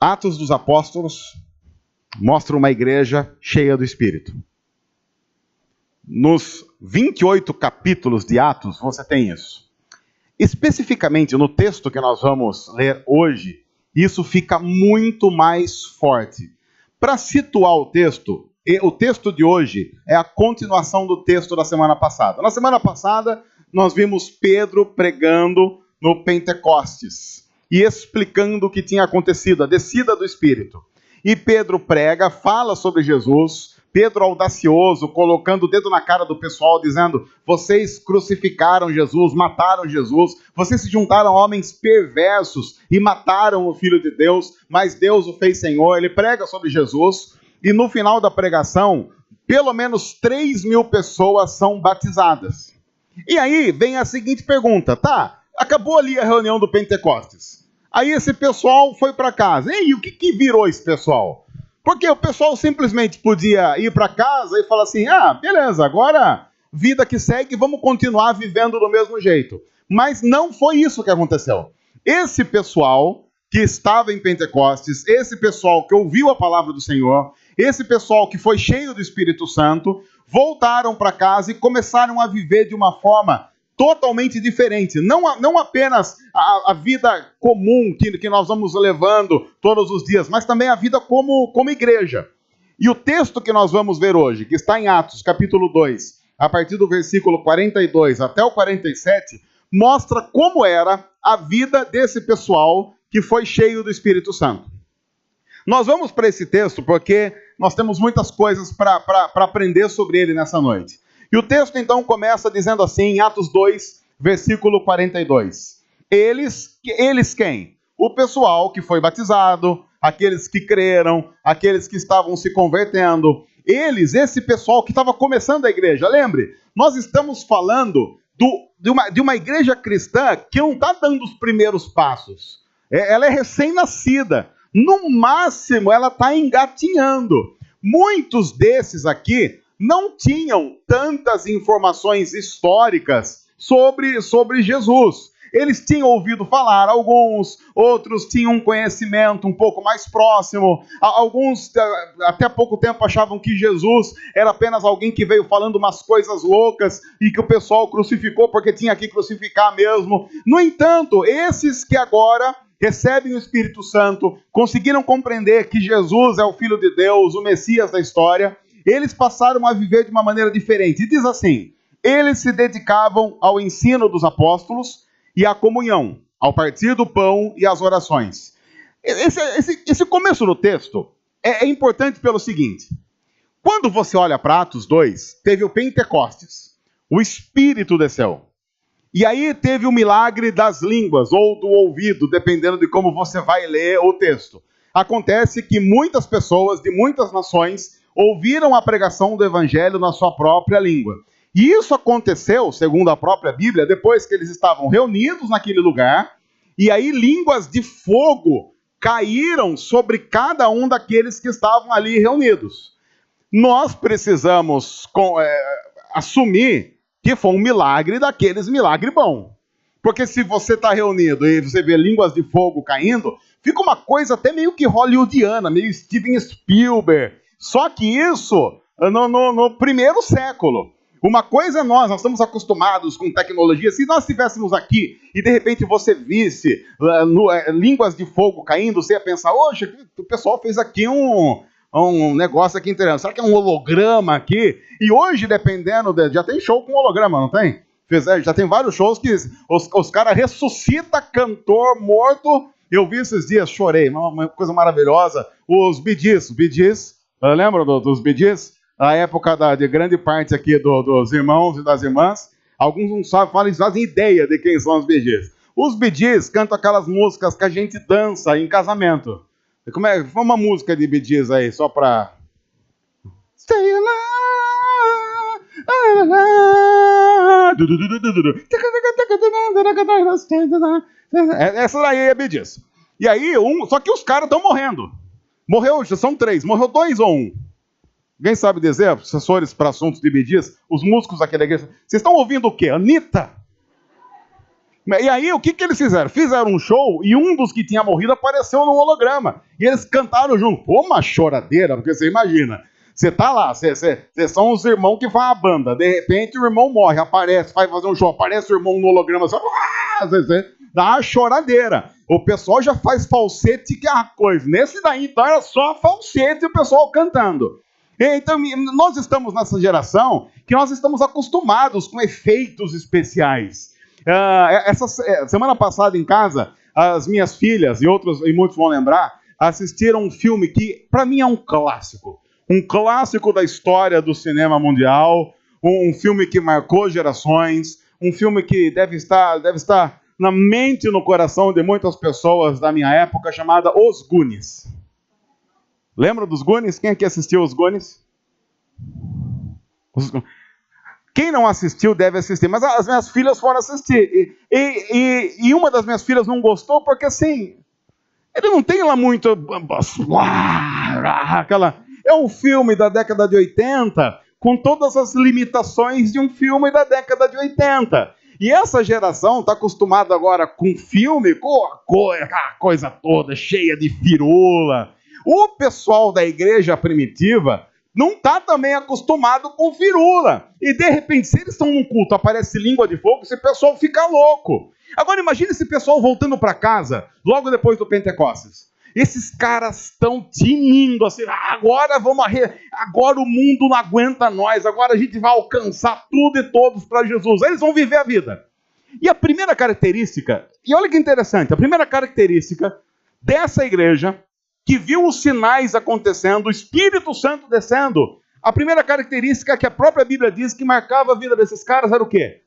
Atos dos Apóstolos mostra uma igreja cheia do Espírito. Nos 28 capítulos de Atos, você tem isso. Especificamente no texto que nós vamos ler hoje, isso fica muito mais forte. Para situar o texto de hoje é a continuação do texto da semana passada. Na semana passada, nós vimos Pedro pregando no Pentecostes e explicando o que tinha acontecido, a descida do Espírito. E Pedro prega, fala sobre Jesus, Pedro audacioso, colocando o dedo na cara do pessoal, dizendo: vocês crucificaram Jesus, mataram Jesus, vocês se juntaram a homens perversos e mataram o Filho de Deus, mas Deus o fez Senhor. Ele prega sobre Jesus, e no final da pregação, pelo menos 3.000 pessoas são batizadas. E aí vem a seguinte pergunta: tá, acabou ali a reunião do Pentecostes. Aí esse pessoal foi para casa. E o que virou esse pessoal? Porque o pessoal simplesmente podia ir para casa e falar assim: ah, beleza, agora vida que segue, vamos continuar vivendo do mesmo jeito. Mas não foi isso que aconteceu. Esse pessoal que estava em Pentecostes, esse pessoal que ouviu a palavra do Senhor, esse pessoal que foi cheio do Espírito Santo, voltaram para casa e começaram a viver de uma forma totalmente diferente. Não apenas a vida comum que nós vamos levando todos os dias, mas também a vida como igreja. E o texto que nós vamos ver hoje, que está em Atos, capítulo 2, a partir do versículo 42 até o 47, mostra como era a vida desse pessoal que foi cheio do Espírito Santo. Nós vamos para esse texto porque nós temos muitas coisas para aprender sobre ele nessa noite. E o texto então começa dizendo assim, em Atos 2, versículo 42. Eles quem? O pessoal que foi batizado, aqueles que creram, aqueles que estavam se convertendo. Esse pessoal que estava começando a igreja. Lembre, nós estamos falando de uma igreja cristã que não está dando os primeiros passos. Ela é recém-nascida. No máximo, ela está engatinhando. Muitos desses aqui não tinham tantas informações históricas sobre Jesus. Eles tinham ouvido falar, alguns, outros tinham um conhecimento um pouco mais próximo, alguns até pouco tempo achavam que Jesus era apenas alguém que veio falando umas coisas loucas e que o pessoal crucificou porque tinha que crucificar mesmo. No entanto, esses que agora recebem o Espírito Santo, conseguiram compreender que Jesus é o Filho de Deus, o Messias da história, eles passaram a viver de uma maneira diferente. E diz assim: eles se dedicavam ao ensino dos apóstolos e à comunhão, ao partir do pão e às orações. Esse começo do texto é importante pelo seguinte: quando você olha para Atos 2, teve o Pentecostes, o Espírito desceu. E aí teve o milagre das línguas, ou do ouvido, dependendo de como você vai ler o texto. Acontece que muitas pessoas de muitas nações ouviram a pregação do evangelho na sua própria língua. E isso aconteceu, segundo a própria Bíblia, depois que eles estavam reunidos naquele lugar, e aí línguas de fogo caíram sobre cada um daqueles que estavam ali reunidos. Nós precisamos assumir que foi um milagre daqueles milagre bom. Porque se você está reunido e você vê línguas de fogo caindo, fica uma coisa até meio que hollywoodiana, meio Steven Spielberg. Só que isso no primeiro século. Uma coisa nós estamos acostumados com tecnologia. Se nós estivéssemos aqui e de repente você visse línguas de fogo caindo, você ia pensar: oxe, o pessoal fez aqui um negócio aqui interessante. Será que é um holograma aqui? E hoje, dependendo, já tem show com holograma, não tem? Já tem vários shows que os caras ressuscitam cantor morto. Eu vi esses dias, chorei, uma coisa maravilhosa. Os Bee Gees, lembra dos Bee Gees? Na época de grande parte aqui dos irmãos e das irmãs, alguns não sabem, fazem ideia de quem são os Bee Gees. Os Bee Gees cantam aquelas músicas que a gente dança em casamento. Foi uma música de Bee Gees aí, só pra... Stay alive. Essa daí é Bee Gees. E aí, só que os caras estão morrendo. Morreu, são 3. Morreu 2 ou 1? Alguém sabe dizer, assessores para assuntos de Bee Gees, os músicos aqui da igreja? Vocês estão ouvindo o quê? Anitta? E aí, o que eles fizeram? Fizeram um show e um dos que tinha morrido apareceu no holograma. E eles cantaram junto. Pô, uma choradeira, porque você imagina. Você tá lá, vocês são os irmãos que fazem a banda. De repente o irmão morre, aparece, vai fazer um show, aparece o irmão no holograma, dá uma choradeira. O pessoal já faz falsete, que é uma coisa. Nesse daí, então, era só falsete e o pessoal cantando. Então, nós estamos nessa geração que nós estamos acostumados com efeitos especiais. Essa semana passada em casa, as minhas filhas, e muitos vão lembrar, assistiram um filme que, para mim, é um clássico. Um clássico da história do cinema mundial, um filme que marcou gerações, um filme que deve estar na mente e no coração de muitas pessoas da minha época, chamada Os Goonies. Lembra dos Goonies? Quem aqui assistiu Os Goonies? Quem não assistiu deve assistir, mas as minhas filhas foram assistir. E uma das minhas filhas não gostou porque, assim, ele não tem lá muito... É um filme da década de 80, com todas as limitações de um filme da década de 80. E essa geração está acostumada agora com filme, com a coisa toda cheia de firula. O pessoal da igreja primitiva não está também acostumado com firula. E de repente, se eles estão num culto, aparece língua de fogo, esse pessoal fica louco. Agora imagine esse pessoal voltando para casa, logo depois do Pentecostes. Esses caras estão tinindo assim, agora agora o mundo não aguenta nós, agora a gente vai alcançar tudo e todos para Jesus. Eles vão viver a vida. E a primeira característica, e olha que interessante, a primeira característica dessa igreja, que viu os sinais acontecendo, o Espírito Santo descendo, a primeira característica que a própria Bíblia diz que marcava a vida desses caras era o quê?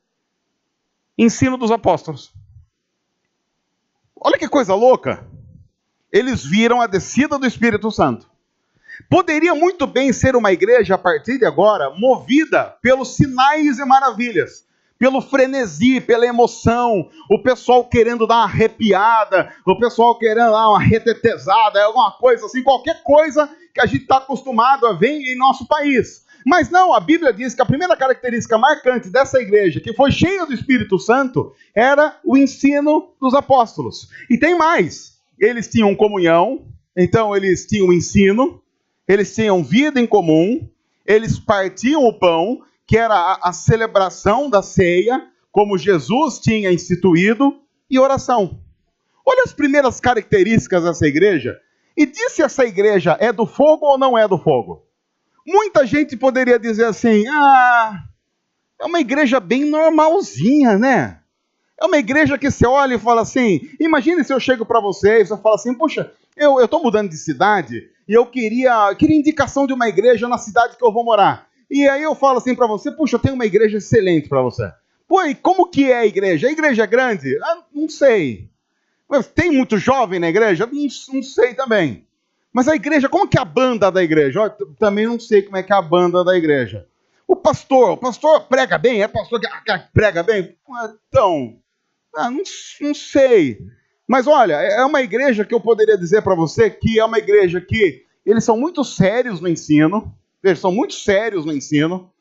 Ensino dos apóstolos. Olha que coisa louca. Eles viram a descida do Espírito Santo. Poderia muito bem ser uma igreja, a partir de agora, movida pelos sinais e maravilhas, pelo frenesi, pela emoção, o pessoal querendo dar uma arrepiada, o pessoal querendo dar uma retetezada, alguma coisa assim, qualquer coisa que a gente está acostumado a ver em nosso país. Mas não, a Bíblia diz que a primeira característica marcante dessa igreja, que foi cheia do Espírito Santo, era o ensino dos apóstolos. E tem mais. Eles tinham comunhão, então eles tinham ensino, eles tinham vida em comum, eles partiam o pão, que era a celebração da ceia, como Jesus tinha instituído, e oração. Olha as primeiras características dessa igreja, e diz se essa igreja é do fogo ou não é do fogo. Muita gente poderia dizer assim, é uma igreja bem normalzinha, né? É uma igreja que você olha e fala assim, imagine se eu chego para vocês, eu falo assim, poxa, eu estou mudando de cidade e eu queria indicação de uma igreja na cidade que eu vou morar. E aí eu falo assim para você, puxa, eu tenho uma igreja excelente para você. Pô, e como que é a igreja? A igreja é grande? Não sei. Mas tem muito jovem na igreja? Não sei também. Mas a igreja, como que é a banda da igreja? Eu também não sei como é que é a banda da igreja. O pastor prega bem? É pastor que prega bem? Então... não sei. Mas olha, é uma igreja que eu poderia dizer para você que é uma igreja que eles são muito sérios no ensino. Eles são muito sérios no ensino.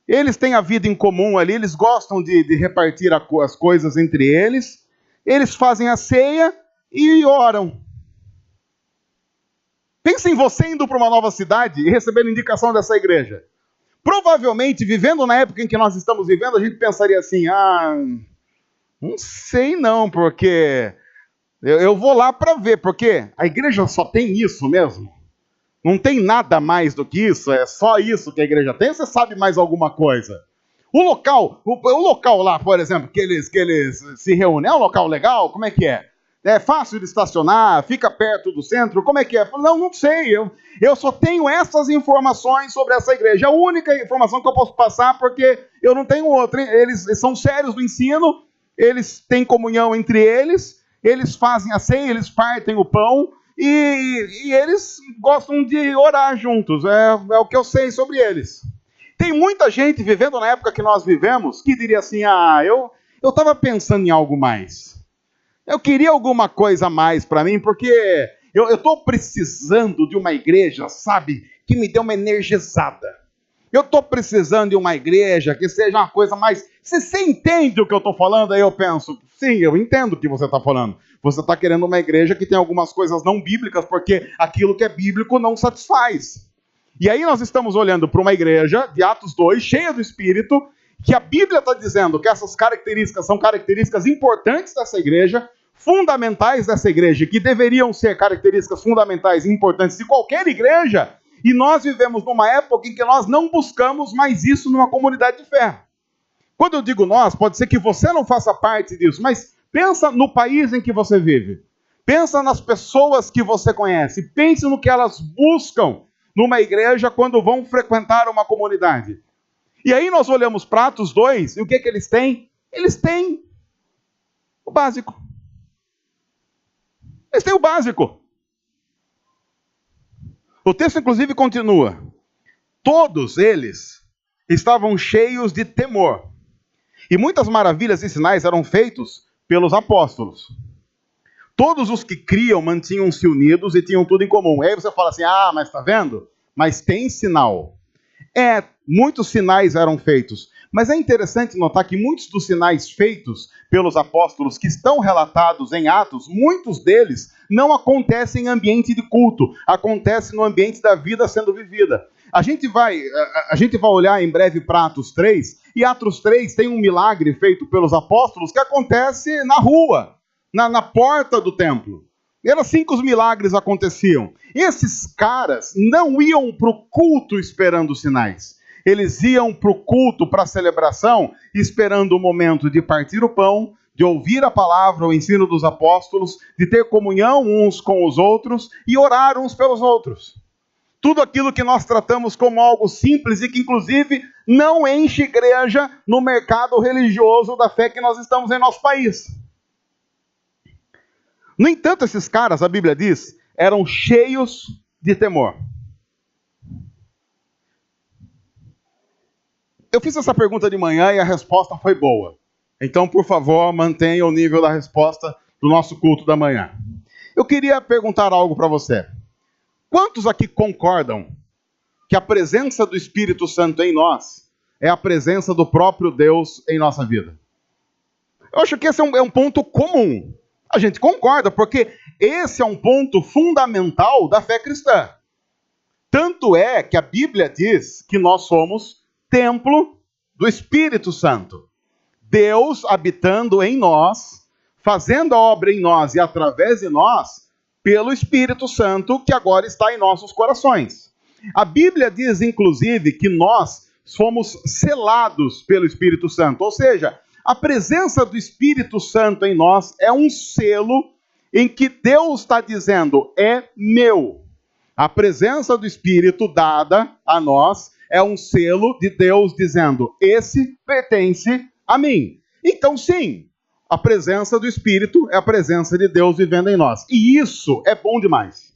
Eles têm a vida em comum ali, eles gostam de repartir as coisas entre eles. Eles fazem a ceia e oram. Pensa em você indo para uma nova cidade e recebendo indicação dessa igreja. Provavelmente, vivendo na época em que nós estamos vivendo, a gente pensaria assim, não sei não, porque eu vou lá para ver, porque a igreja só tem isso mesmo. Não tem nada mais do que isso, é só isso que a igreja tem, ou você sabe mais alguma coisa? O local lá, por exemplo, que eles se reúnem, é um local legal? Como é que é? É fácil de estacionar? Fica perto do centro? Como é que é? Não sei, eu só tenho essas informações sobre essa igreja. É a única informação que eu posso passar, porque eu não tenho outra. Eles são sérios no ensino, eles têm comunhão entre eles fazem a ceia, eles partem o pão, e eles gostam de orar juntos. É o que eu sei sobre eles. Tem muita gente vivendo na época que nós vivemos que diria assim, eu estava pensando em algo mais. Eu queria alguma coisa a mais para mim, porque eu estou precisando de uma igreja, sabe, que me dê uma energizada. Eu estou precisando de uma igreja que seja uma coisa mais... Você entende o que eu estou falando? Aí eu penso, sim, eu entendo o que você está falando. Você está querendo uma igreja que tem algumas coisas não bíblicas, porque aquilo que é bíblico não satisfaz. E aí nós estamos olhando para uma igreja, de Atos 2, cheia do Espírito, que a Bíblia está dizendo que essas características são características importantes dessa igreja, fundamentais dessa igreja, que deveriam ser características fundamentais e importantes de qualquer igreja, e nós vivemos numa época em que nós não buscamos mais isso numa comunidade de fé. Quando eu digo nós, pode ser que você não faça parte disso, mas pensa no país em que você vive. Pensa nas pessoas que você conhece. Pense no que elas buscam numa igreja quando vão frequentar uma comunidade. E aí nós olhamos para Atos 2, e o que eles têm? Eles têm o básico. Eles têm o básico. O texto, inclusive, continua. Todos eles estavam cheios de temor. E muitas maravilhas e sinais eram feitos pelos apóstolos. Todos os que criam mantinham-se unidos e tinham tudo em comum. Aí você fala assim, mas está vendo? Mas tem sinal. Muitos sinais eram feitos. Mas é interessante notar que muitos dos sinais feitos pelos apóstolos que estão relatados em Atos, muitos deles não acontecem em ambiente de culto, acontece no ambiente da vida sendo vivida. A gente vai olhar em breve para Atos 3, e Atos 3 tem um milagre feito pelos apóstolos que acontece na rua, na porta do templo. Era assim que os milagres aconteciam. Esses caras não iam para o culto esperando sinais. Eles iam para o culto, para a celebração, esperando o momento de partir o pão, de ouvir a palavra, o ensino dos apóstolos, de ter comunhão uns com os outros e orar uns pelos outros. Tudo aquilo que nós tratamos como algo simples e que, inclusive, não enche igreja no mercado religioso da fé que nós estamos em nosso país. No entanto, esses caras, a Bíblia diz, eram cheios de temor. Eu fiz essa pergunta de manhã e a resposta foi boa. Então, por favor, mantenha o nível da resposta do nosso culto da manhã. Eu queria perguntar algo para você. Quantos aqui concordam que a presença do Espírito Santo em nós é a presença do próprio Deus em nossa vida? Eu acho que esse é um ponto comum. A gente concorda, porque esse é um ponto fundamental da fé cristã. Tanto é que a Bíblia diz que nós somos templo do Espírito Santo. Deus habitando em nós, fazendo a obra em nós e através de nós, pelo Espírito Santo que agora está em nossos corações. A Bíblia diz, inclusive, que nós somos selados pelo Espírito Santo. Ou seja, a presença do Espírito Santo em nós é um selo em que Deus está dizendo, é meu. A presença do Espírito dada a nós é um selo de Deus dizendo, esse pertence a mim. Então, sim, a presença do Espírito é a presença de Deus vivendo em nós. E isso é bom demais.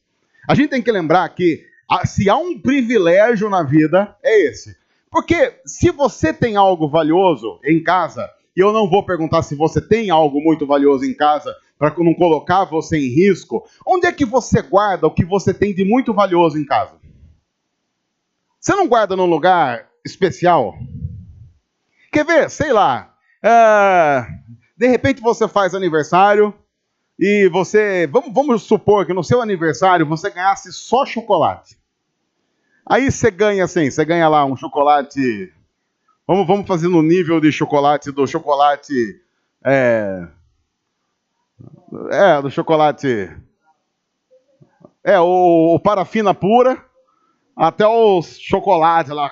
A gente tem que lembrar que se há um privilégio na vida, é esse. Porque se você tem algo valioso em casa, e eu não vou perguntar se você tem algo muito valioso em casa, para não colocar você em risco, onde é que você guarda o que você tem de muito valioso em casa? Você não guarda num lugar especial? Quer ver? Sei lá. De repente você faz aniversário e você... Vamos supor que no seu aniversário você ganhasse só chocolate. Aí você ganha assim, você ganha lá um chocolate... Vamos fazer no nível de chocolate, do chocolate... do chocolate... o parafina pura... Até os chocolates lá.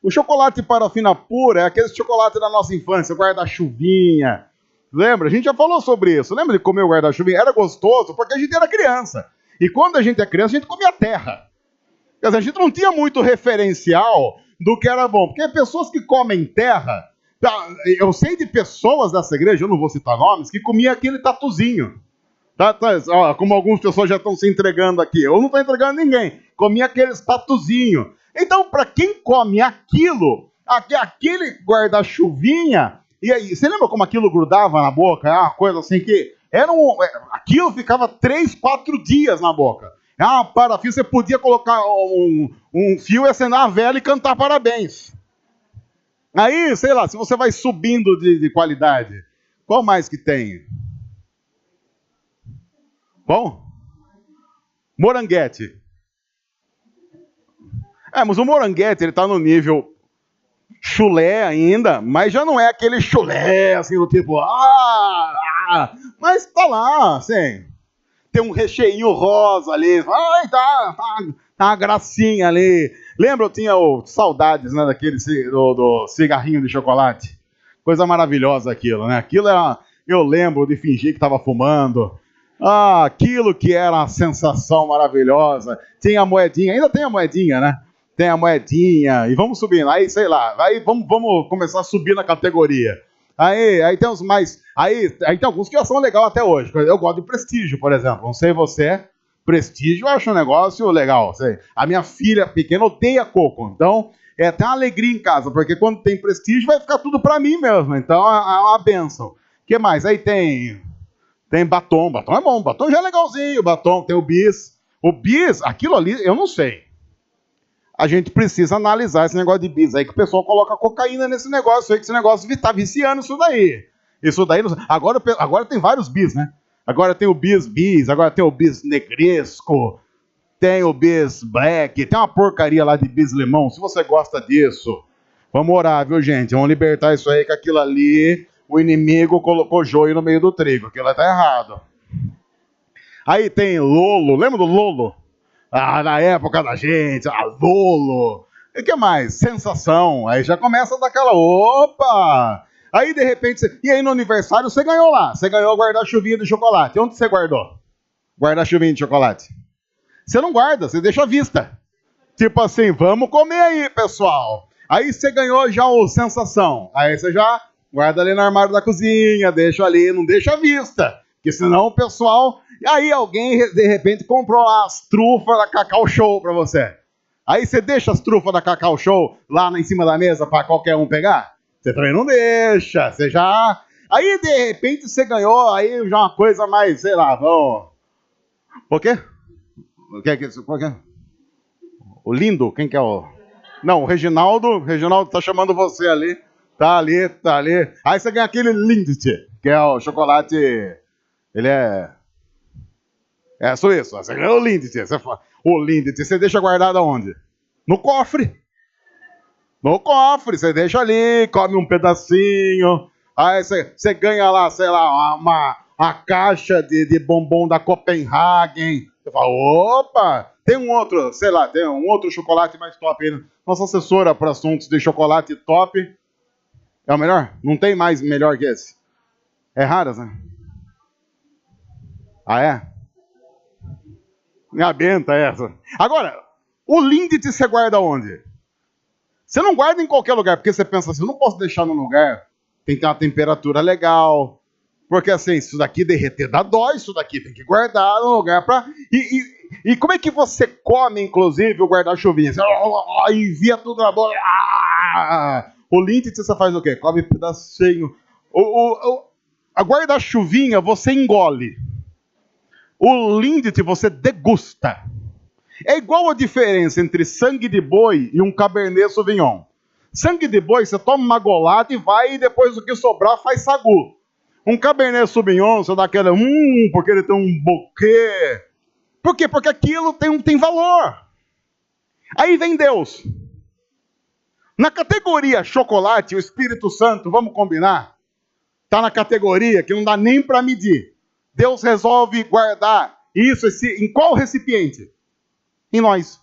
O chocolate parafina pura é aquele chocolate da nossa infância, o guarda-chuvinha. Lembra? A gente já falou sobre isso. Lembra de comer o guarda-chuvinha? Era gostoso porque a gente era criança. E quando a gente é criança, a gente comia terra. Quer dizer, a gente não tinha muito referencial do que era bom. Porque pessoas que comem terra... Eu sei de pessoas dessa igreja, eu não vou citar nomes, que comia aquele tatuzinho. Como algumas pessoas já estão se entregando aqui. Eu não estou entregando ninguém. Comia aqueles tatuzinhos. Então, para quem come aquilo, aquele guarda-chuvinha, e aí, você lembra como aquilo grudava na boca? Uma coisa assim que... aquilo ficava 3, 4 dias na boca. Ah, parafio, você podia colocar um fio e acender uma vela e cantar parabéns. Aí, sei lá, se você vai subindo de qualidade, qual mais que tem? Bom? Moranguete. Mas o moranguete, ele tá no nível chulé ainda, mas já não é aquele chulé, assim, do tipo, mas tá lá, assim, tem um recheinho rosa ali, tá uma gracinha ali. Lembra, eu tinha saudades, né, daquele do cigarrinho de chocolate? Coisa maravilhosa aquilo, né? Aquilo era, eu lembro de fingir que estava fumando. Aquilo que era uma sensação maravilhosa. Tinha a moedinha, ainda tem a moedinha, né? Tem a moedinha, e vamos subindo, aí sei lá, aí vamos começar a subir na categoria. Aí tem os mais, aí tem alguns que já são legal até hoje. Eu gosto de Prestígio, por exemplo, não sei você, Prestígio eu acho um negócio legal. Sei. A minha filha pequena odeia coco, então tem uma alegria em casa, porque quando tem Prestígio vai ficar tudo pra mim mesmo, então é uma bênção. O que mais? Aí tem batom é bom, batom já é legalzinho, batom, tem o bis, aquilo ali eu não sei. A gente precisa analisar esse negócio de bis aí, que o pessoal coloca cocaína nesse negócio aí, que esse negócio está viciando isso daí. Isso daí, agora tem vários bis, né? Agora tem o bis, agora tem o bis negresco, tem o bis black, tem uma porcaria lá de bis limão. Se você gosta disso, vamos orar, viu, gente? Vamos libertar isso aí, que aquilo ali, o inimigo colocou joio no meio do trigo, aquilo tá errado. Aí tem Lolo, lembra do Lolo? Na época da gente, Lolo. E o que mais? Sensação. Aí já começa a dar aquela, opa! Aí de repente, e aí no aniversário você ganhou lá. Você ganhou o guarda-chuvinha de chocolate. Onde você guardou? Guarda-chuvinha de chocolate. Você não guarda, você deixa à vista. Tipo assim, vamos comer aí, pessoal. Aí você ganhou já o sensação. Aí você já guarda ali no armário da cozinha, deixa ali, não deixa à vista. Porque senão o pessoal... E aí alguém, de repente, comprou lá as trufas da Cacau Show pra você. Aí você deixa as trufas da Cacau Show lá em cima da mesa pra qualquer um pegar? Você também não deixa, você já... Aí, de repente, você ganhou aí já uma coisa mais, sei lá, vamos... O quê? O que é que... O lindo? Quem que é o... Não, o Reginaldo tá chamando você ali. Tá ali. Aí você ganha aquele Lindt, que é o chocolate... Ele é suíço. Você ganhou o Lindt. O Lindt, você deixa guardado aonde? No cofre. No cofre, você deixa ali, come um pedacinho. Aí você ganha lá, sei lá, uma caixa de bombom da Copenhagen. Você fala, opa, tem um outro, sei lá, tem um outro chocolate mais top aí. Nossa assessora para assuntos de chocolate top. É o melhor? Não tem mais melhor que esse. É raras, né? Ah, é? Minha benta essa. Agora, o Lindt você guarda onde? Você não guarda em qualquer lugar, porque você pensa assim, eu não posso deixar num lugar, tem que ter uma temperatura legal, porque assim, isso daqui derreter dá dó, isso daqui tem que guardar num lugar pra... E como é que você come, inclusive, o guarda-chuvinha? Você envia tudo na boca. O Lindt você faz o quê? Come um pedacinho. A guarda-chuvinha você engole. O Lindt você degusta. É igual a diferença entre sangue de boi e um Cabernet Sauvignon. Sangue de boi, você toma uma golada e vai, e depois o que sobrar faz sagu. Um Cabernet Sauvignon, você dá aquela, porque ele tem um buquê. Por quê? Porque aquilo tem valor. Aí vem Deus. Na categoria chocolate, o Espírito Santo, vamos combinar? Está na categoria que não dá nem para medir. Deus resolve guardar isso em qual recipiente? Em nós.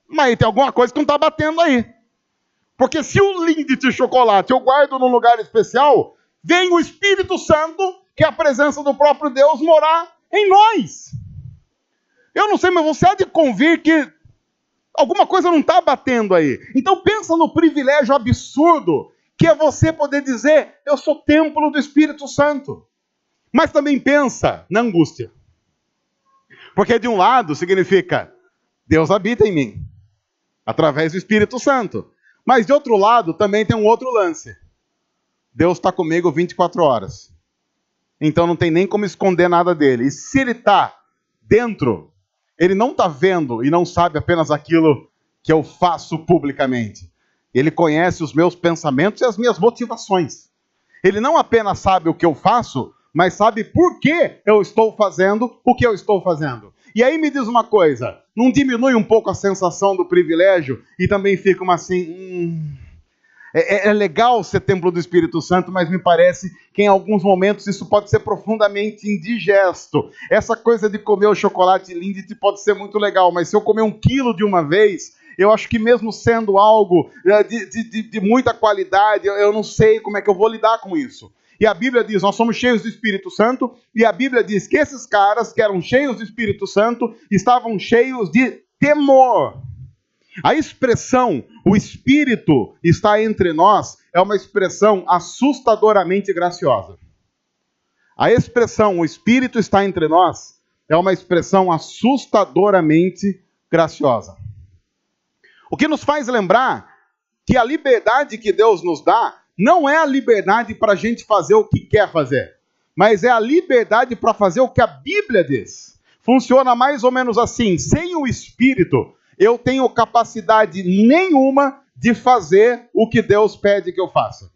Mas tem alguma coisa que não está batendo aí. Porque se o Lindt de chocolate eu guardo num lugar especial, vem o Espírito Santo, que é a presença do próprio Deus, morar em nós. Eu não sei, mas você há de convir que alguma coisa não está batendo aí. Então pensa no privilégio absurdo que é você poder dizer, eu sou templo do Espírito Santo. Mas também pensa na angústia. Porque de um lado significa, Deus habita em mim, através do Espírito Santo. Mas de outro lado também tem um outro lance. Deus está comigo 24 horas. então não tem nem como esconder nada dele. E se ele está dentro, ele não está vendo e não sabe apenas aquilo que eu faço publicamente. Ele conhece os meus pensamentos e as minhas motivações. Ele não apenas sabe o que eu faço, mas sabe por que eu estou fazendo o que eu estou fazendo. E aí me diz uma coisa, não diminui um pouco a sensação do privilégio e também fica uma assim... É legal ser templo do Espírito Santo, mas me parece que em alguns momentos isso pode ser profundamente indigesto. Essa coisa de comer o chocolate Lindt pode ser muito legal, mas se eu comer 1 quilo de uma vez, eu acho que mesmo sendo algo de muita qualidade, eu não sei como é que eu vou lidar com isso. E a Bíblia diz, nós somos cheios do Espírito Santo, e a Bíblia diz que esses caras que eram cheios do Espírito Santo estavam cheios de temor. A expressão, o Espírito está entre nós, é uma expressão assustadoramente graciosa. A expressão, o Espírito está entre nós, é uma expressão assustadoramente graciosa. O que nos faz lembrar que a liberdade que Deus nos dá não é a liberdade para a gente fazer o que quer fazer, mas é a liberdade para fazer o que a Bíblia diz. Funciona mais ou menos assim, sem o Espírito, eu tenho capacidade nenhuma de fazer o que Deus pede que eu faça.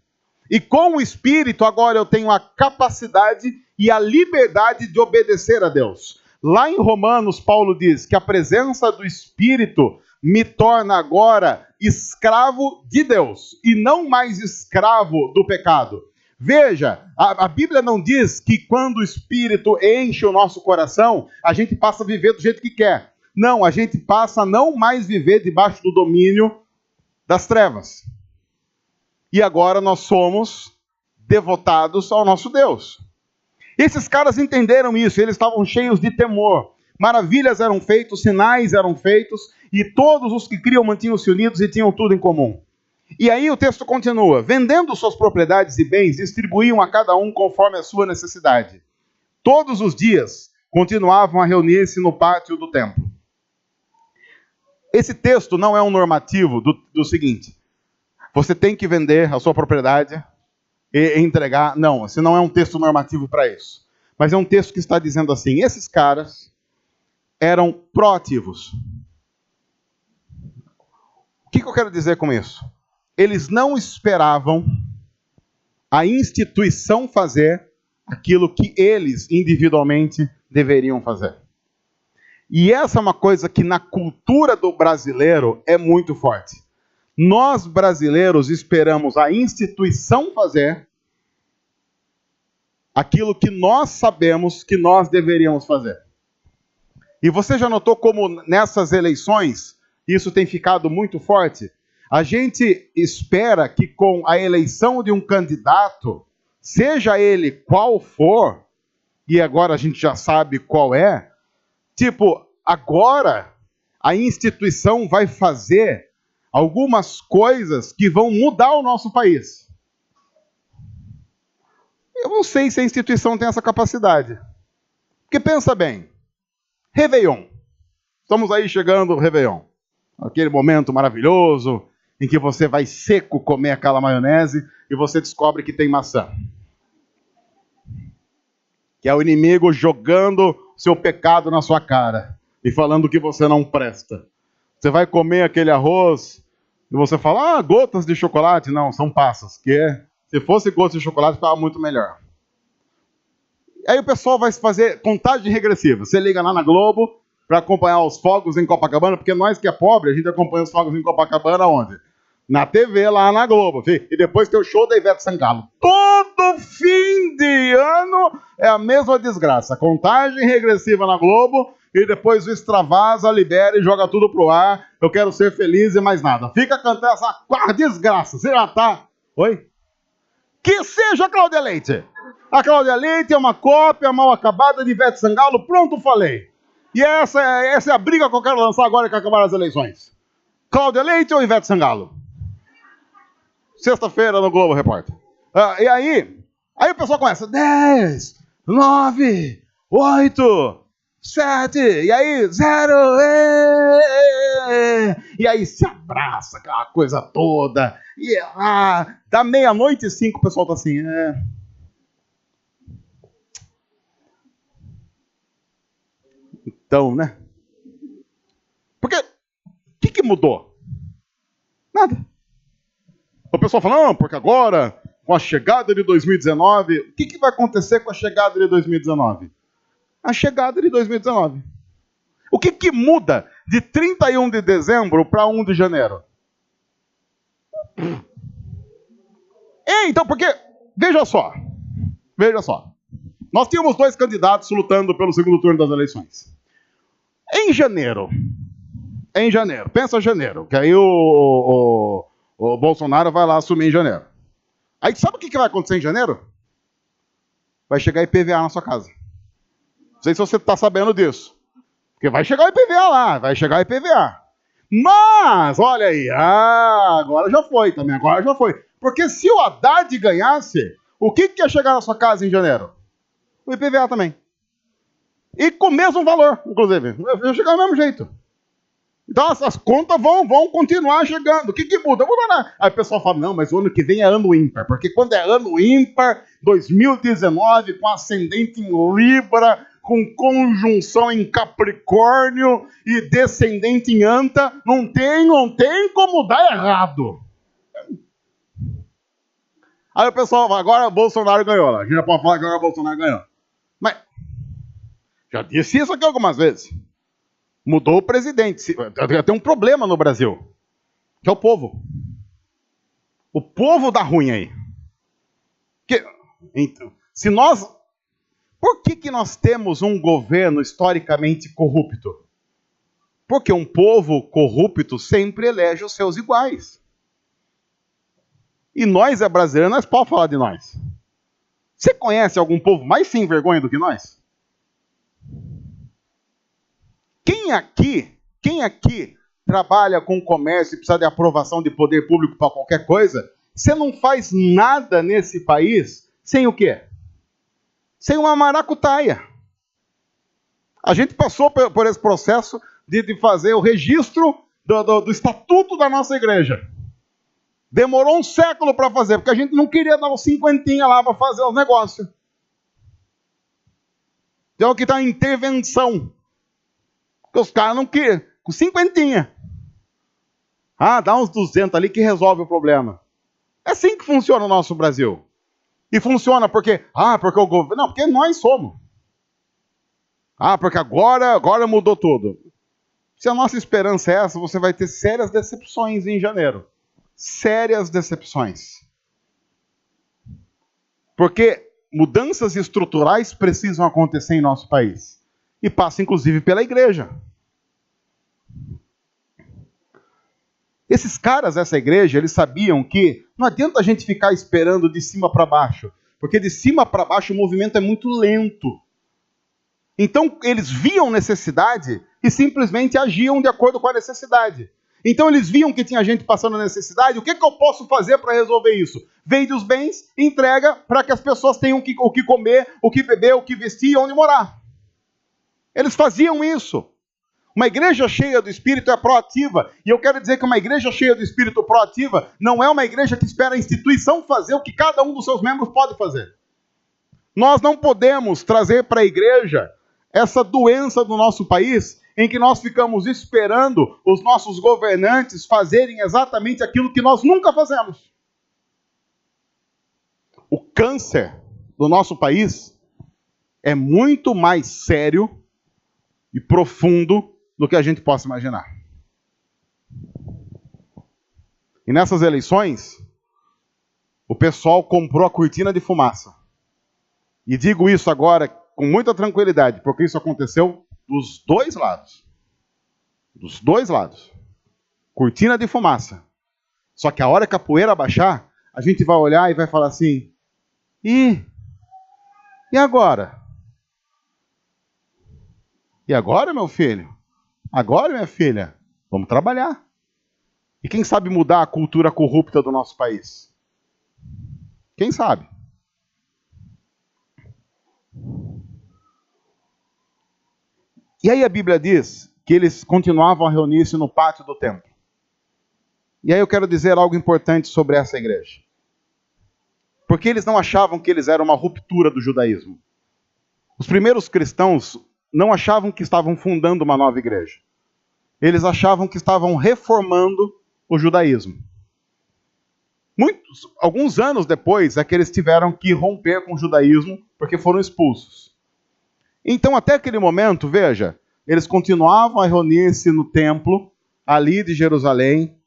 E com o Espírito, agora eu tenho a capacidade e a liberdade de obedecer a Deus. Lá em Romanos, Paulo diz que a presença do Espírito me torna agora escravo de Deus e não mais escravo do pecado. Veja, a Bíblia não diz que quando o Espírito enche o nosso coração, a gente passa a viver do jeito que quer. Não, a gente passa a não mais viver debaixo do domínio das trevas. E agora nós somos devotados ao nosso Deus. Esses caras entenderam isso, eles estavam cheios de temor. Maravilhas eram feitas, sinais eram feitos, e todos os que criam mantinham-se unidos e tinham tudo em comum. E aí o texto continua, vendendo suas propriedades e bens, distribuíam a cada um conforme a sua necessidade. Todos os dias continuavam a reunir-se no pátio do templo. Esse texto não é um normativo do seguinte, você tem que vender a sua propriedade e entregar. Não, esse não é um texto normativo para isso. Mas é um texto que está dizendo assim, esses caras eram proativos. O que eu quero dizer com isso? Eles não esperavam a instituição fazer aquilo que eles individualmente deveriam fazer. E essa é uma coisa que na cultura do brasileiro é muito forte. Nós brasileiros esperamos a instituição fazer aquilo que nós sabemos que nós deveríamos fazer. E você já notou como nessas eleições isso tem ficado muito forte? A gente espera que com a eleição de um candidato, seja ele qual for, e agora a gente já sabe qual é, tipo, agora a instituição vai fazer algumas coisas que vão mudar o nosso país. Eu não sei se a instituição tem essa capacidade. Porque pensa bem, Réveillon. Estamos aí chegando ao Réveillon. Aquele momento maravilhoso em que você vai seco comer aquela maionese e você descobre que tem maçã. Que é o inimigo jogando seu pecado na sua cara e falando que você não presta. Você vai comer aquele arroz e você fala, gotas de chocolate. Não, são passas. Se fosse gotas de chocolate, ficava muito melhor. Aí o pessoal vai fazer contagem regressiva. Você liga lá na Globo para acompanhar os fogos em Copacabana, porque nós que é pobre, a gente acompanha os fogos em Copacabana onde? Na TV, lá na Globo. Filho. E depois tem o show da Ivete Sangalo. Todo fim de ano é a mesma desgraça. Contagem regressiva na Globo e depois o Extravasa libera e joga tudo pro ar. Eu quero ser feliz e mais nada. Fica cantando essa desgraça. Você já tá... Oi? Que seja a Cláudia Leite. A Cláudia Leite é uma cópia mal acabada de Ivete Sangalo. Pronto, falei. E essa é a briga que eu quero lançar agora que acabaram as eleições. Cláudia Leite ou Ivete Sangalo? Sexta-feira no Globo Repórter. E aí o pessoal começa, 10, 9, 8, 7, e aí 0, e aí se abraça, aquela coisa toda, e da 00:05 o pessoal tá assim, Então, né? Porque, o que mudou? Nada. O pessoal fala, não, porque agora, com a chegada de 2019, o que vai acontecer com a chegada de 2019? A chegada de 2019. O que muda de 31 de dezembro para 1 de janeiro? Então, porque, veja só. Nós tínhamos 2 candidatos lutando pelo segundo turno das eleições. Em janeiro, pensa janeiro, que aí o Bolsonaro vai lá assumir em janeiro. Aí sabe o que vai acontecer em janeiro? Vai chegar IPVA na sua casa. Não sei se você está sabendo disso. Porque vai chegar o IPVA lá, Mas, olha aí, agora já foi. Porque se o Haddad ganhasse, o que ia chegar na sua casa em janeiro? O IPVA também. E com o mesmo valor, inclusive. Vai chegar do mesmo jeito. Então as contas vão continuar chegando. O que muda? Muda nada. Aí o pessoal fala, não, mas o ano que vem é ano ímpar. Porque quando é ano ímpar, 2019, com ascendente em Libra, com conjunção em Capricórnio e descendente em Anta, não tem como dar errado. Aí o pessoal fala, agora o Bolsonaro ganhou. A gente já pode falar que agora o Bolsonaro ganhou. Mas, já disse isso aqui algumas vezes. Mudou o presidente. Tem um problema no Brasil, que é o povo. O povo dá ruim aí. Então, por que nós temos um governo historicamente corrupto? Porque um povo corrupto sempre elege os seus iguais. E nós, brasileiros, nós podemos falar de nós. Você conhece algum povo mais sem vergonha do que nós? Quem aqui trabalha com comércio e precisa de aprovação de poder público para qualquer coisa? Você não faz nada nesse país sem o quê? Sem uma maracutaia. A gente passou por esse processo de fazer o registro do estatuto da nossa igreja. Demorou um século para fazer, porque a gente não queria dar os 50 lá para fazer os negócios. Então aqui está a intervenção. Porque os caras não queriam. Com 50. Dá uns 200 ali que resolve o problema. É assim que funciona o nosso Brasil. E funciona porque o governo... Não, porque nós somos. Porque agora mudou tudo. Se a nossa esperança é essa, você vai ter sérias decepções em janeiro. Sérias decepções. Porque mudanças estruturais precisam acontecer em nosso país. E passa, inclusive, pela igreja. Esses caras, essa igreja, eles sabiam que não adianta a gente ficar esperando de cima para baixo. Porque de cima para baixo o movimento é muito lento. Então, eles viam necessidade e simplesmente agiam de acordo com a necessidade. Então, eles viam que tinha gente passando necessidade. O que eu posso fazer para resolver isso? Vende os bens, entrega para que as pessoas tenham o que comer, o que beber, o que vestir e onde morar. Eles faziam isso. Uma igreja cheia do Espírito é proativa. E eu quero dizer que uma igreja cheia do Espírito proativa não é uma igreja que espera a instituição fazer o que cada um dos seus membros pode fazer. Nós não podemos trazer para a igreja essa doença do nosso país em que nós ficamos esperando os nossos governantes fazerem exatamente aquilo que nós nunca fazemos. O câncer do nosso país é muito mais sério e profundo do que a gente possa imaginar. E nessas eleições, o pessoal comprou a cortina de fumaça. E digo isso agora com muita tranquilidade, porque isso aconteceu dos dois lados. Dos dois lados. Cortina de fumaça. Só que a hora que a poeira baixar, a gente vai olhar e vai falar assim, e agora? E agora, meu filho? Agora, minha filha? Vamos trabalhar. E quem sabe mudar a cultura corrupta do nosso país? Quem sabe? E aí a Bíblia diz que eles continuavam a reunir-se no pátio do templo. E aí eu quero dizer algo importante sobre essa igreja. Porque eles não achavam que eles eram uma ruptura do judaísmo. Os primeiros cristãos não achavam que estavam fundando uma nova igreja. Eles achavam que estavam reformando o judaísmo. Alguns anos depois é que eles tiveram que romper com o judaísmo porque foram expulsos. Então, até aquele momento, veja, eles continuavam a reunir-se no templo, ali de Jerusalém,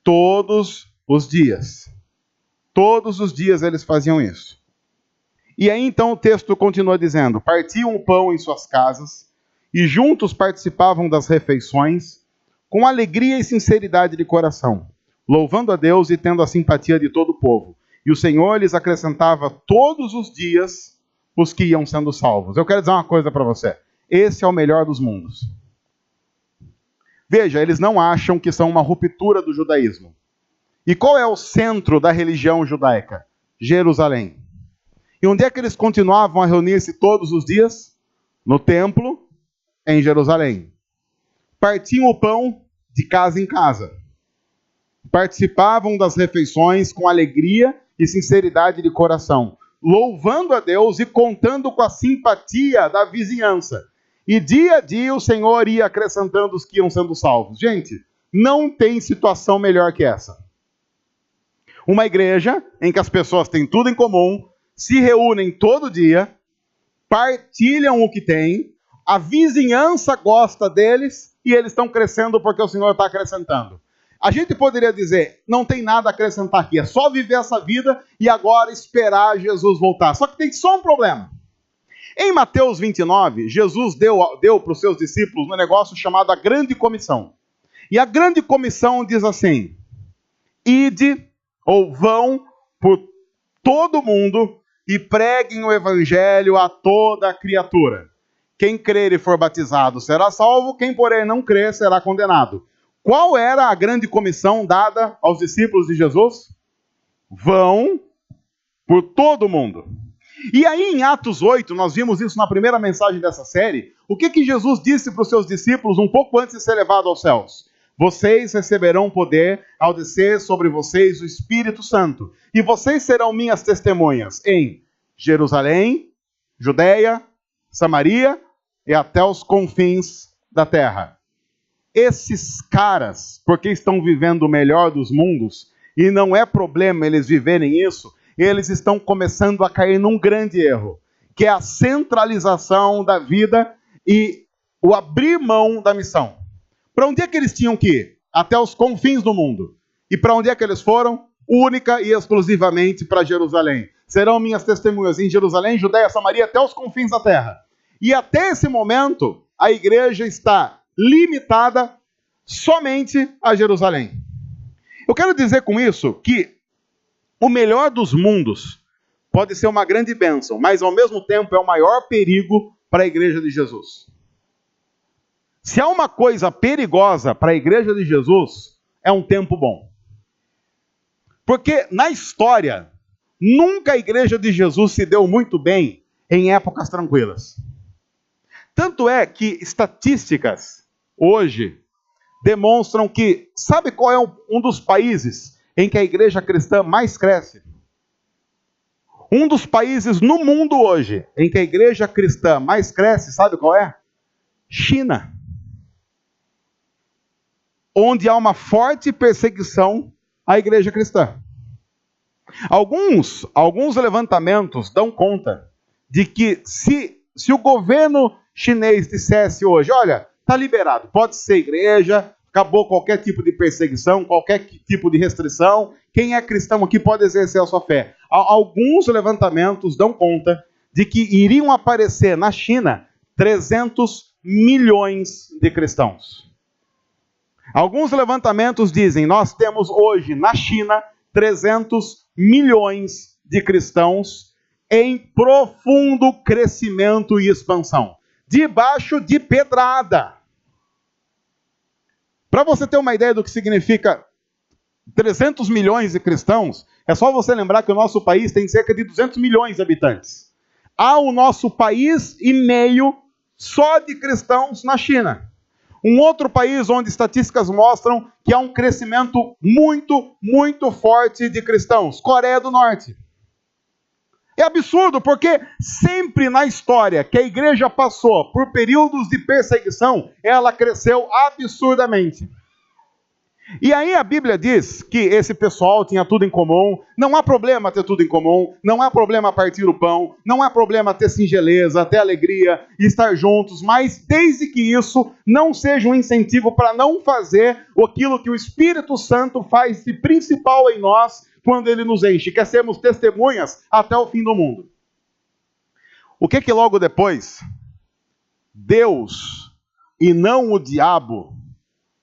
todos os dias. Todos os dias eles faziam isso. E aí então o texto continua dizendo: partiam o pão em suas casas e juntos participavam das refeições com alegria e sinceridade de coração, louvando a Deus e tendo a simpatia de todo o povo. E o Senhor lhes acrescentava todos os dias os que iam sendo salvos. Eu quero dizer uma coisa para você. Esse é o melhor dos mundos. Veja, eles não acham que são uma ruptura do judaísmo. E qual é o centro da religião judaica? Jerusalém. E onde é que eles continuavam a reunir-se todos os dias? No templo, em Jerusalém. Partiam o pão de casa em casa. Participavam das refeições com alegria e sinceridade de coração, louvando a Deus e contando com a simpatia da vizinhança. E dia a dia o Senhor ia acrescentando os que iam sendo salvos. Gente, não tem situação melhor que essa. Uma igreja em que as pessoas têm tudo em comum, se reúnem todo dia, partilham o que têm, a vizinhança gosta deles e eles estão crescendo porque o Senhor está acrescentando. A gente poderia dizer, não tem nada a acrescentar aqui, é só viver essa vida e agora esperar Jesus voltar. Só que tem só um problema. Em Mateus 29, Jesus deu para os seus discípulos um negócio chamado a Grande Comissão. E a Grande Comissão diz assim: ide ou vão por todo mundo e preguem o evangelho a toda criatura. Quem crer e for batizado será salvo, quem porém não crer será condenado. Qual era a grande comissão dada aos discípulos de Jesus? Vão por todo mundo. E aí em Atos 8, nós vimos isso na primeira mensagem dessa série, o que Jesus disse para os seus discípulos um pouco antes de ser levado aos céus? Vocês receberão poder ao descer sobre vocês o Espírito Santo, e vocês serão minhas testemunhas em Jerusalém, Judeia, Samaria e até os confins da terra. Esses caras, porque estão vivendo o melhor dos mundos, e não é problema eles viverem isso, eles estão começando a cair num grande erro, que é a centralização da vida e o abrir mão da missão. Para onde é que eles tinham que ir? Até os confins do mundo. E para onde é que eles foram? Única e exclusivamente para Jerusalém. Serão minhas testemunhas em Jerusalém, Judeia, Samaria, até os confins da terra. E até esse momento, a igreja está limitada somente a Jerusalém. Eu quero dizer com isso que o melhor dos mundos pode ser uma grande bênção, mas ao mesmo tempo é o maior perigo para a igreja de Jesus. Se há uma coisa perigosa para a igreja de Jesus, é um tempo bom. Porque na história, nunca a igreja de Jesus se deu muito bem em épocas tranquilas. Tanto é que estatísticas hoje demonstram que, sabe qual é um dos países em que a igreja cristã mais cresce? Um dos países no mundo hoje em que a igreja cristã mais cresce, sabe qual é? China. Onde há uma forte perseguição à igreja cristã. Alguns levantamentos dão conta de que se o governo chinês dissesse hoje, olha, está liberado, pode ser igreja, acabou qualquer tipo de perseguição, qualquer tipo de restrição, quem é cristão aqui pode exercer a sua fé. Alguns levantamentos dão conta de que iriam aparecer na China 300 milhões de cristãos. Alguns levantamentos dizem, nós temos hoje na China 300 milhões de cristãos em profundo crescimento e expansão, debaixo de pedrada. Para você ter uma ideia do que significa 300 milhões de cristãos, é só você lembrar que o nosso país tem cerca de 200 milhões de habitantes. Há o nosso país e meio só de cristãos na China. Um outro país onde estatísticas mostram que há um crescimento muito, muito forte de cristãos, Coreia do Norte. É absurdo, porque sempre na história que a igreja passou por períodos de perseguição, ela cresceu absurdamente. E aí a Bíblia diz que esse pessoal tinha tudo em comum. Não há problema ter tudo em comum, não há problema partir o pão, não há problema ter singeleza, ter alegria e estar juntos, mas desde que isso não seja um incentivo para não fazer aquilo que o Espírito Santo faz de principal em nós quando ele nos enche, que é sermos testemunhas até o fim do mundo. O que logo depois Deus e não o diabo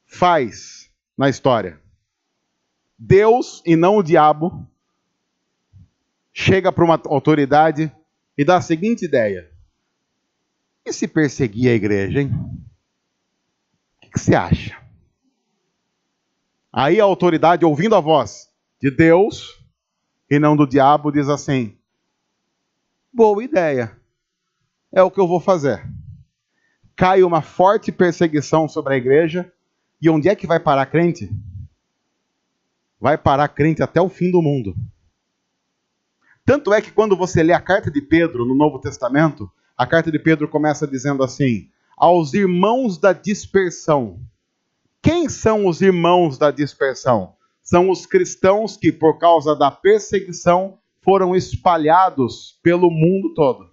faz na história? Deus e não o diabo chega para uma autoridade e dá a seguinte ideia: e se perseguir a igreja, hein? O que você acha? Aí a autoridade, ouvindo a voz de Deus e não do diabo, diz assim: boa ideia, é o que eu vou fazer. Cai uma forte perseguição sobre a igreja. E onde é que vai parar crente? Vai parar crente até o fim do mundo. Tanto é que quando você lê a carta de Pedro no Novo Testamento, a carta de Pedro começa dizendo assim: aos irmãos da dispersão. Quem são os irmãos da dispersão? São os cristãos que, por causa da perseguição, foram espalhados pelo mundo todo.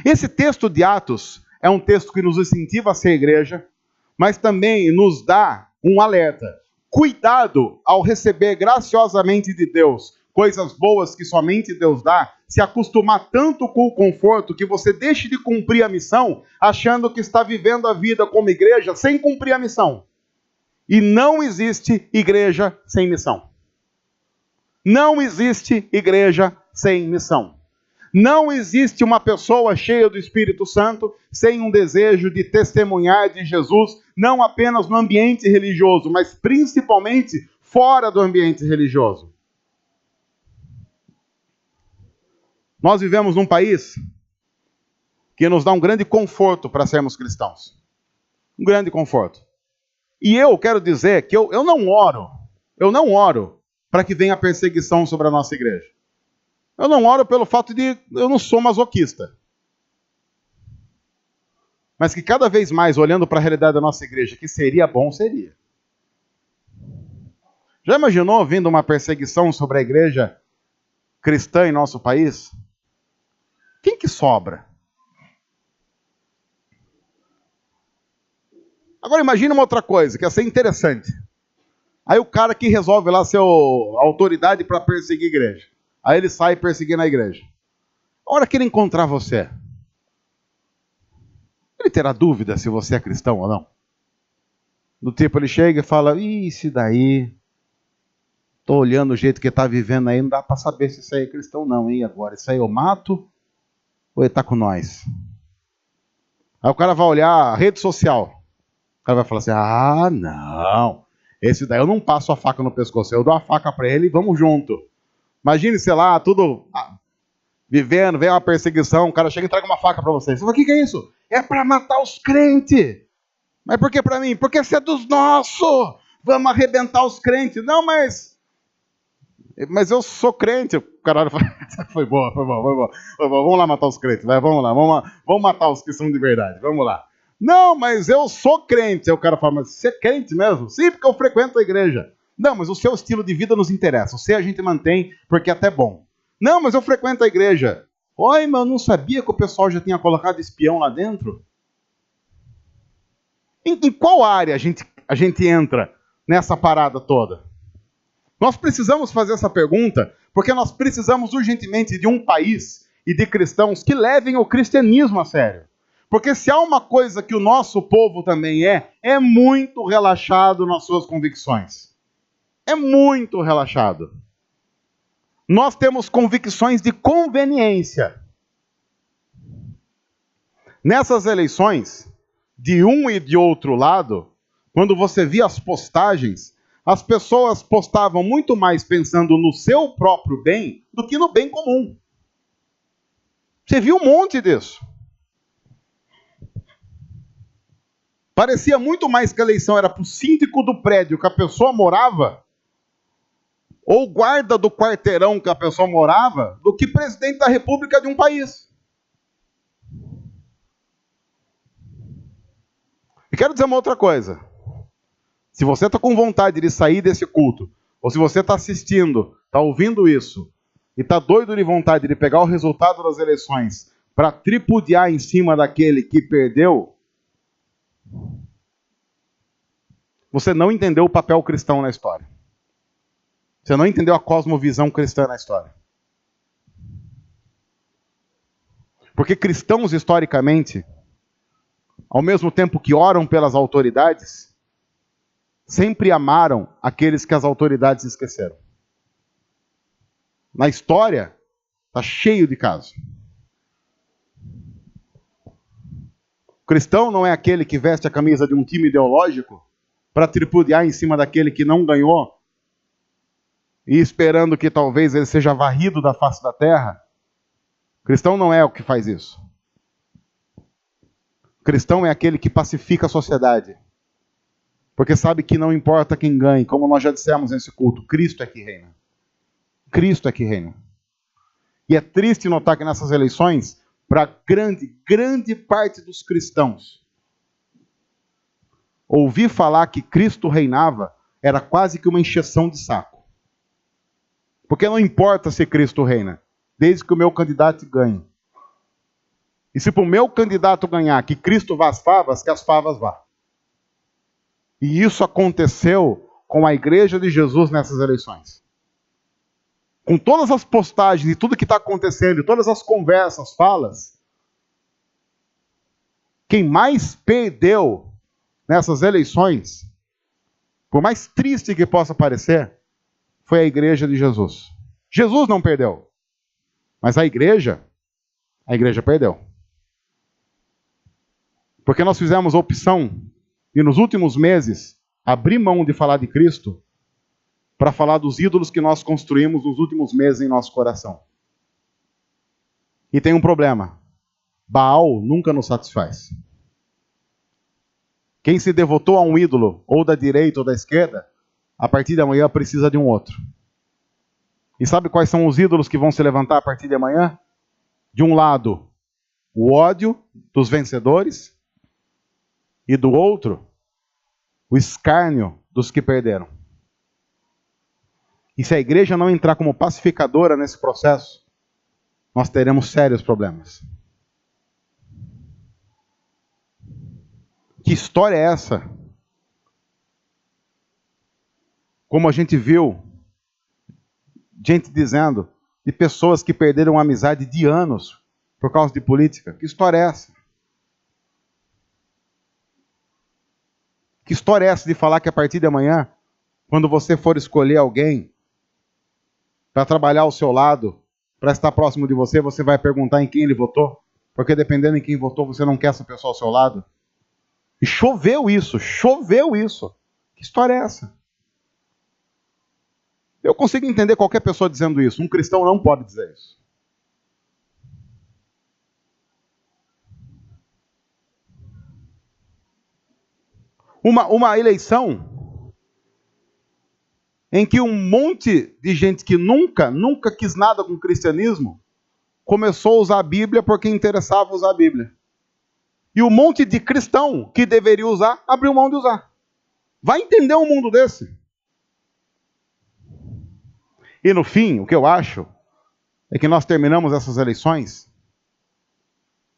Esse texto de Atos é um texto que nos incentiva a ser igreja, mas também nos dá um alerta. Cuidado ao receber graciosamente de Deus coisas boas que somente Deus dá, se acostumar tanto com o conforto que você deixe de cumprir a missão, achando que está vivendo a vida como igreja sem cumprir a missão. E não existe igreja sem missão. Não existe igreja sem missão. Não existe uma pessoa cheia do Espírito Santo sem um desejo de testemunhar de Jesus, não apenas no ambiente religioso, mas principalmente fora do ambiente religioso. Nós vivemos num país que nos dá um grande conforto para sermos cristãos. Um grande conforto. E eu quero dizer que eu não oro para que venha perseguição sobre a nossa igreja. Eu não oro pelo fato de eu não sou masoquista. Mas que cada vez mais, olhando para a realidade da nossa igreja, que seria bom, seria. Já imaginou vindo uma perseguição sobre a igreja cristã em nosso país? Quem que sobra? Agora imagine uma outra coisa, que ia ser interessante. Aí o cara que resolve lá ser autoridade para perseguir a igreja. Aí ele sai perseguindo a igreja. A hora que ele encontrar você, ele terá dúvida se você é cristão ou não? Do tipo, ele chega e fala: isso daí, tô olhando o jeito que ele tá vivendo aí, não dá para saber se isso aí é cristão ou não, hein? Agora, isso aí eu mato ou ele tá com nós? Aí o cara vai olhar a rede social. O cara vai falar assim: ah, não, esse daí eu não passo a faca no pescoço, eu dou a faca para ele e vamos junto. Imagine, sei lá, tudo vivendo, vem uma perseguição, o cara chega e entrega uma faca para vocês. Você fala: o que é isso? É para matar os crentes. Mas por que para mim? Porque você é dos nossos. Vamos arrebentar os crentes. Não, mas eu sou crente. O caralho foi boa. Vamos lá matar os crentes. Vai, vamos lá. Vamos matar os que são de verdade. Vamos lá. Não, mas eu sou crente. Aí o cara fala: mas você é crente mesmo? Sim, porque eu frequento a igreja. Não, mas o seu estilo de vida nos interessa. O seu a gente mantém porque é até bom. Não, mas eu frequento a igreja. Oi, mas eu não sabia que o pessoal já tinha colocado espião lá dentro. Em qual área a gente entra nessa parada toda? Nós precisamos fazer essa pergunta porque nós precisamos urgentemente de um país e de cristãos que levem o cristianismo a sério. Porque se há uma coisa que o nosso povo também é muito relaxado nas suas convicções. É muito relaxado. Nós temos convicções de conveniência. Nessas eleições, de um e de outro lado, quando você via as postagens, as pessoas postavam muito mais pensando no seu próprio bem do que no bem comum. Você viu um monte disso. Parecia muito mais que a eleição era para o síndico do prédio que a pessoa morava ou guarda do quarteirão que a pessoa morava, do que presidente da república de um país. E quero dizer uma outra coisa. Se você está com vontade de sair desse culto, ou se você está assistindo, está ouvindo isso, e está doido de vontade de pegar o resultado das eleições para tripudiar em cima daquele que perdeu, você não entendeu o papel cristão na história. Você não entendeu a cosmovisão cristã na história. Porque cristãos, historicamente, ao mesmo tempo que oram pelas autoridades, sempre amaram aqueles que as autoridades esqueceram. Na história, está cheio de casos. O cristão não é aquele que veste a camisa de um time ideológico para tripudiar em cima daquele que não ganhou e esperando que talvez ele seja varrido da face da terra. O cristão não é o que faz isso. O cristão é aquele que pacifica a sociedade. Porque sabe que não importa quem ganhe, como nós já dissemos nesse culto, Cristo é que reina. Cristo é que reina. E é triste notar que nessas eleições, para grande parte dos cristãos, ouvir falar que Cristo reinava era quase que uma encheção de saco. Porque não importa se Cristo reina, desde que o meu candidato ganhe. E se para o meu candidato ganhar, que Cristo vá às favas, que as favas vá. E isso aconteceu com a igreja de Jesus nessas eleições. Com todas as postagens e tudo que está acontecendo, todas as conversas, falas, quem mais perdeu nessas eleições, por mais triste que possa parecer, foi a igreja de Jesus. Jesus não perdeu, mas a igreja perdeu. Porque nós fizemos a opção de, nos últimos meses, abrir mão de falar de Cristo para falar dos ídolos que nós construímos nos últimos meses em nosso coração. E tem um problema. Baal nunca nos satisfaz. Quem se devotou a um ídolo, ou da direita ou da esquerda, a partir de amanhã precisa de um outro. E sabe quais são os ídolos que vão se levantar a partir de amanhã? De um lado, o ódio dos vencedores, e do outro, o escárnio dos que perderam. E se a igreja não entrar como pacificadora nesse processo, nós teremos sérios problemas. Que história é essa? Como a gente viu, gente dizendo de pessoas que perderam a amizade de anos por causa de política. Que história é essa? Que história é essa de falar que a partir de amanhã, quando você for escolher alguém para trabalhar ao seu lado, para estar próximo de você, você vai perguntar em quem ele votou? Porque dependendo em quem votou, você não quer essa pessoa ao seu lado? E choveu isso. Que história é essa? Eu consigo entender qualquer pessoa dizendo isso. Um cristão não pode dizer isso. Uma eleição em que um monte de gente que nunca quis nada com o cristianismo começou a usar a Bíblia porque interessava usar a Bíblia. E um monte de cristão que deveria usar, abriu mão de usar. Vai entender um mundo desse? E no fim, o que eu acho é que nós terminamos essas eleições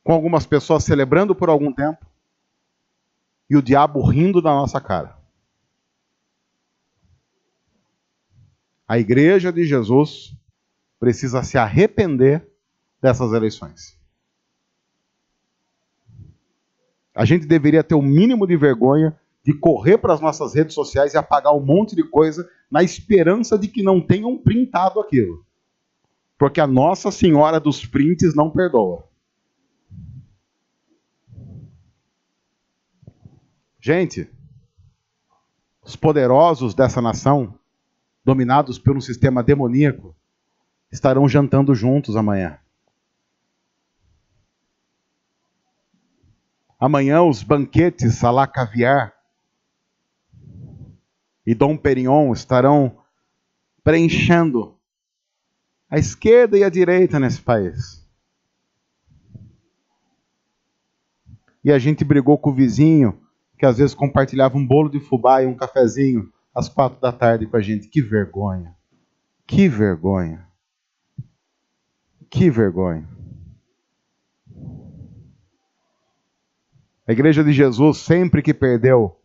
com algumas pessoas celebrando por algum tempo e o diabo rindo da nossa cara. A igreja de Jesus precisa se arrepender dessas eleições. A gente deveria ter o mínimo de vergonha de correr para as nossas redes sociais e apagar um monte de coisa na esperança de que não tenham printado aquilo. Porque a Nossa Senhora dos Prints não perdoa. Gente, os poderosos dessa nação, dominados por um sistema demoníaco, estarão jantando juntos amanhã. Amanhã os banquetes à la caviar e Dom Perignon estarão preenchendo a esquerda e a direita nesse país. E a gente brigou com o vizinho, que às vezes compartilhava um bolo de fubá e um cafezinho às 4 da tarde com a gente. Que vergonha! Que vergonha! Que vergonha! A Igreja de Jesus, sempre que perdeu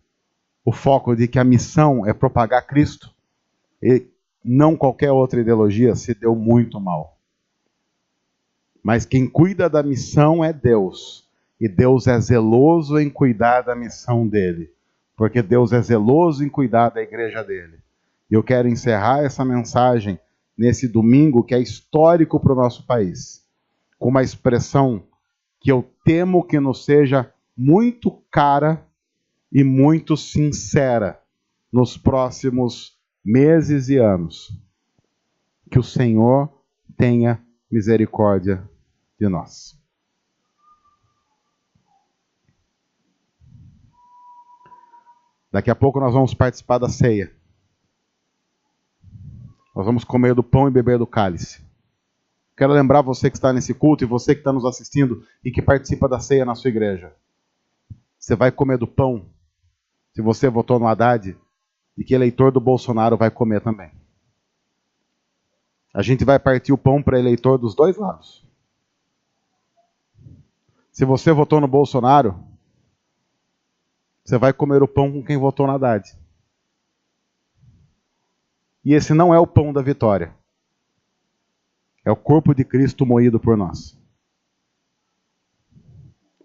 o foco de que a missão é propagar Cristo, e não qualquer outra ideologia, se deu muito mal. Mas quem cuida da missão é Deus. E Deus é zeloso em cuidar da missão dele. Porque Deus é zeloso em cuidar da igreja dele. E eu quero encerrar essa mensagem nesse domingo que é histórico para o nosso país. Com uma expressão que eu temo que nos seja muito cara e muito sincera nos próximos meses e anos. Que o Senhor tenha misericórdia de nós. Daqui a pouco nós vamos participar da ceia. Nós vamos comer do pão e beber do cálice. Quero lembrar você que está nesse culto e você que está nos assistindo e que participa da ceia na sua igreja. Você vai comer do pão, se você votou no Haddad, e que eleitor do Bolsonaro vai comer também. A gente vai partir o pão para eleitor dos dois lados. Se você votou no Bolsonaro, você vai comer o pão com quem votou no Haddad. E esse não é o pão da vitória. É o corpo de Cristo moído por nós.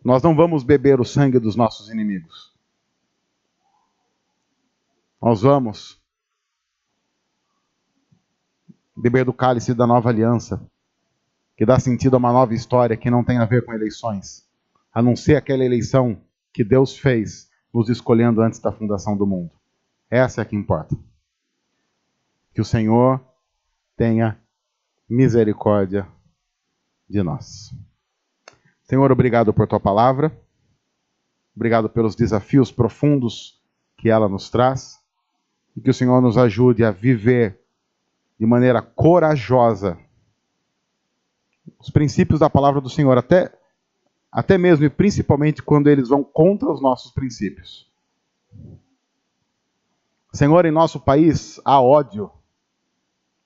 Nós não vamos beber o sangue dos nossos inimigos. Nós vamos beber do cálice da nova aliança, que dá sentido a uma nova história que não tem a ver com eleições, a não ser aquela eleição que Deus fez nos escolhendo antes da fundação do mundo. Essa é a que importa. Que o Senhor tenha misericórdia de nós. Senhor, obrigado por tua palavra. Obrigado pelos desafios profundos que ela nos traz. E que o Senhor nos ajude a viver de maneira corajosa os princípios da palavra do Senhor, até mesmo e principalmente quando eles vão contra os nossos princípios. Senhor, em nosso país há ódio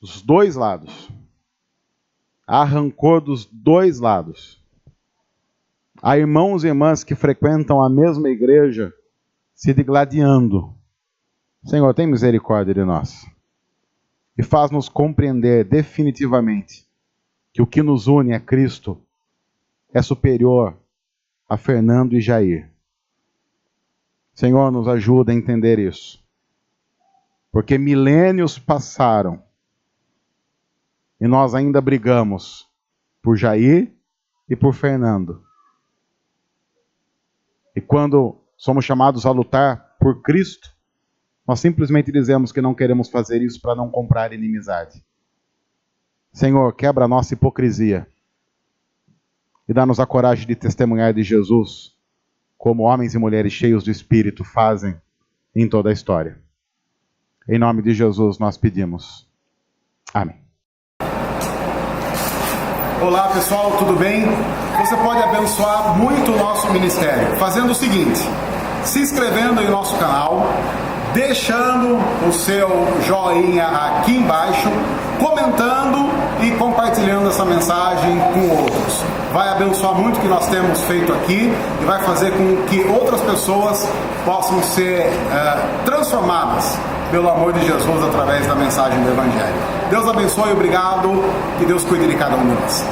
dos dois lados. Há rancor dos dois lados. Há irmãos e irmãs que frequentam a mesma igreja se digladiando. Senhor, tem misericórdia de nós. E faz-nos compreender definitivamente que o que nos une a Cristo é superior a Fernando e Jair. Senhor, nos ajuda a entender isso. Porque milênios passaram e nós ainda brigamos por Jair e por Fernando. E quando somos chamados a lutar por Cristo, nós simplesmente dizemos que não queremos fazer isso para não comprar inimizade. Senhor, quebra a nossa hipocrisia e dá-nos a coragem de testemunhar de Jesus, como homens e mulheres cheios do Espírito fazem em toda a história. Em nome de Jesus nós pedimos. Amém. Olá pessoal, tudo bem? Você pode abençoar muito o nosso ministério fazendo o seguinte: se inscrevendo em nosso canal, deixando o seu joinha aqui embaixo, comentando e compartilhando essa mensagem com outros. Vai abençoar muito o que nós temos feito aqui e vai fazer com que outras pessoas possam ser transformadas pelo amor de Jesus através da mensagem do Evangelho. Deus abençoe, obrigado, que Deus cuide de cada um de nós.